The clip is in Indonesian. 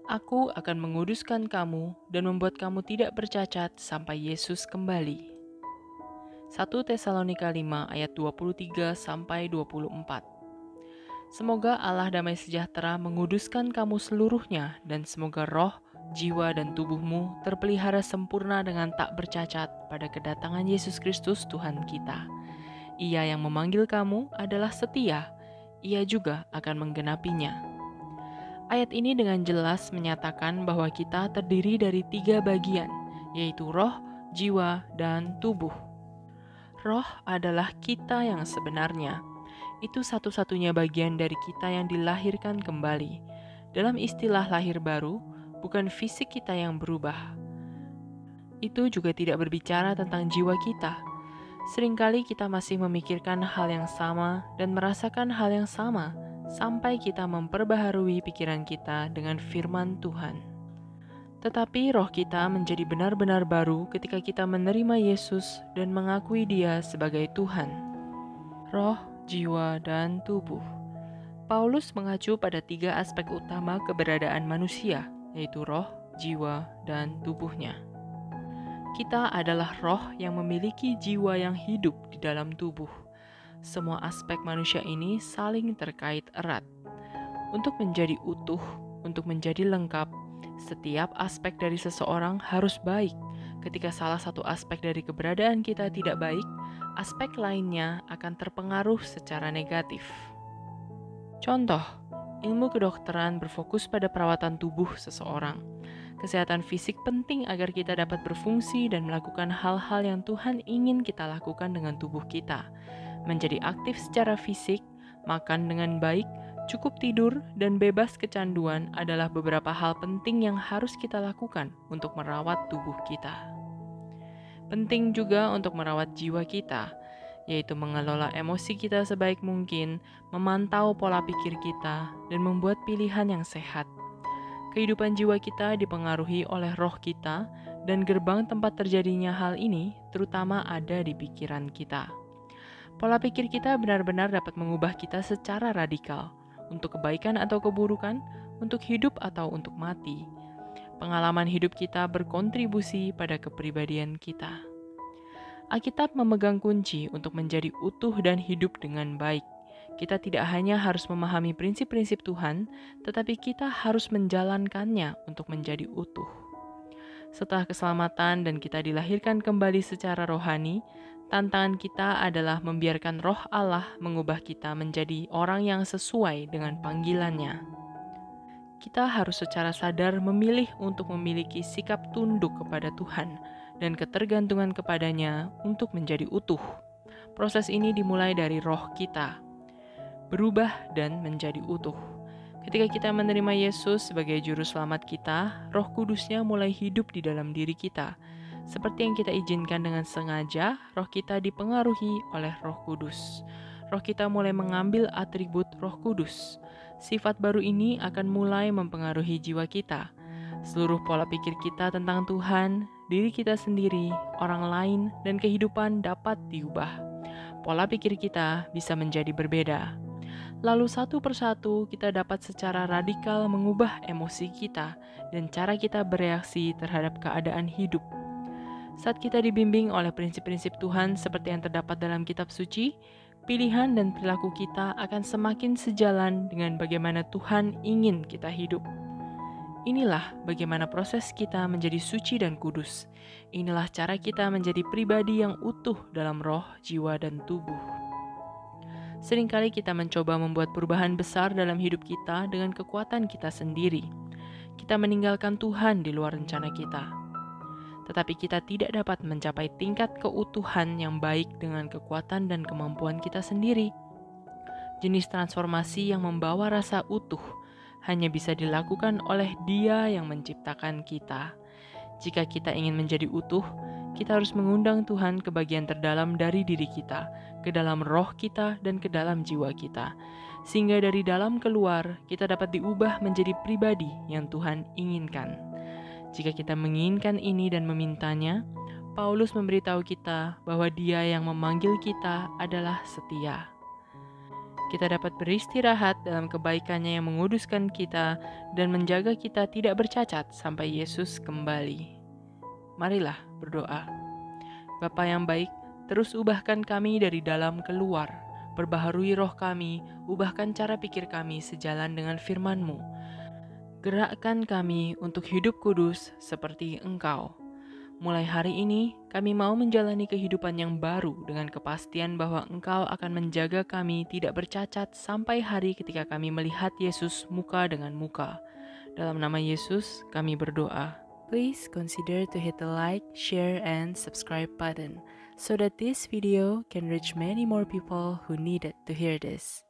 Aku akan menguduskan kamu dan membuat kamu tidak bercacat sampai Yesus kembali. 1 Tesalonika 5 ayat 23-24. Semoga Allah damai sejahtera menguduskan kamu seluruhnya dan semoga roh, jiwa, dan tubuhmu terpelihara sempurna dengan tak bercacat pada kedatangan Yesus Kristus Tuhan kita. Ia yang memanggil kamu adalah setia, ia juga akan menggenapinya. Ayat ini dengan jelas menyatakan bahwa kita terdiri dari 3 bagian, yaitu roh, jiwa, dan tubuh. Roh adalah kita yang sebenarnya. Itu satu-satunya bagian dari kita yang dilahirkan kembali. Dalam istilah lahir baru, bukan fisik kita yang berubah. Itu juga tidak berbicara tentang jiwa kita. Seringkali kita masih memikirkan hal yang sama dan merasakan hal yang sama, sampai kita memperbaharui pikiran kita dengan firman Tuhan. Tetapi roh kita menjadi benar-benar baru ketika kita menerima Yesus dan mengakui Dia sebagai Tuhan. Roh, jiwa, dan tubuh. Paulus mengacu pada 3 aspek utama keberadaan manusia, yaitu roh, jiwa, dan tubuhnya. Kita adalah roh yang memiliki jiwa yang hidup di dalam tubuh. Semua aspek manusia ini saling terkait erat. Untuk menjadi utuh, untuk menjadi lengkap, setiap aspek dari seseorang harus baik. Ketika salah satu aspek dari keberadaan kita tidak baik, aspek lainnya akan terpengaruh secara negatif. Contoh, ilmu kedokteran berfokus pada perawatan tubuh seseorang. Kesehatan fisik penting agar kita dapat berfungsi dan melakukan hal-hal yang Tuhan ingin kita lakukan dengan tubuh kita. Menjadi aktif secara fisik, makan dengan baik, cukup tidur, dan bebas kecanduan adalah beberapa hal penting yang harus kita lakukan untuk merawat tubuh kita. Penting juga untuk merawat jiwa kita, yaitu mengelola emosi kita sebaik mungkin, memantau pola pikir kita, dan membuat pilihan yang sehat. Kehidupan jiwa kita dipengaruhi oleh roh kita, dan gerbang tempat terjadinya hal ini terutama ada di pikiran kita. Pola pikir kita benar-benar dapat mengubah kita secara radikal, untuk kebaikan atau keburukan, untuk hidup atau untuk mati. Pengalaman hidup kita berkontribusi pada kepribadian kita. Alkitab memegang kunci untuk menjadi utuh dan hidup dengan baik. Kita tidak hanya harus memahami prinsip-prinsip Tuhan, tetapi kita harus menjalankannya untuk menjadi utuh. Setelah keselamatan dan kita dilahirkan kembali secara rohani, tantangan kita adalah membiarkan roh Allah mengubah kita menjadi orang yang sesuai dengan panggilannya. Kita harus secara sadar memilih untuk memiliki sikap tunduk kepada Tuhan dan ketergantungan kepadanya untuk menjadi utuh. Proses ini dimulai dari roh kita, berubah dan menjadi utuh. Ketika kita menerima Yesus sebagai juru selamat kita, Roh Kudusnya mulai hidup di dalam diri kita. Seperti yang kita izinkan dengan sengaja, roh kita dipengaruhi oleh Roh Kudus. Roh kita mulai mengambil atribut Roh Kudus. Sifat baru ini akan mulai mempengaruhi jiwa kita. Seluruh pola pikir kita tentang Tuhan, diri kita sendiri, orang lain, dan kehidupan dapat diubah. Pola pikir kita bisa menjadi berbeda. Lalu satu persatu kita dapat secara radikal mengubah emosi kita dan cara kita bereaksi terhadap keadaan hidup. Saat kita dibimbing oleh prinsip-prinsip Tuhan seperti yang terdapat dalam kitab suci, pilihan dan perilaku kita akan semakin sejalan dengan bagaimana Tuhan ingin kita hidup. Inilah bagaimana proses kita menjadi suci dan kudus. Inilah cara kita menjadi pribadi yang utuh dalam roh, jiwa, dan tubuh. Seringkali kita mencoba membuat perubahan besar dalam hidup kita dengan kekuatan kita sendiri. Kita meninggalkan Tuhan di luar rencana kita. Tetapi kita tidak dapat mencapai tingkat keutuhan yang baik dengan kekuatan dan kemampuan kita sendiri. Jenis transformasi yang membawa rasa utuh hanya bisa dilakukan oleh Dia yang menciptakan kita. Jika kita ingin menjadi utuh, kita harus mengundang Tuhan ke bagian terdalam dari diri kita, ke dalam roh kita, dan ke dalam jiwa kita. Sehingga dari dalam keluar, kita dapat diubah menjadi pribadi yang Tuhan inginkan. Jika kita menginginkan ini dan memintanya, Paulus memberitahu kita bahwa Dia yang memanggil kita adalah setia. Kita dapat beristirahat dalam kebaikannya yang menguduskan kita dan menjaga kita tidak bercacat sampai Yesus kembali. Marilah berdoa. Bapa yang baik, terus ubahkan kami dari dalam keluar. Perbaharui roh kami, ubahkan cara pikir kami sejalan dengan firman-Mu. Gerakkan kami untuk hidup kudus seperti Engkau. Mulai hari ini, kami mau menjalani kehidupan yang baru dengan kepastian bahwa Engkau akan menjaga kami tidak bercacat sampai hari ketika kami melihat Yesus muka dengan muka. Dalam nama Yesus, kami berdoa. Please consider to hit the like, share, and subscribe button so that this video can reach many more people who needed to hear this.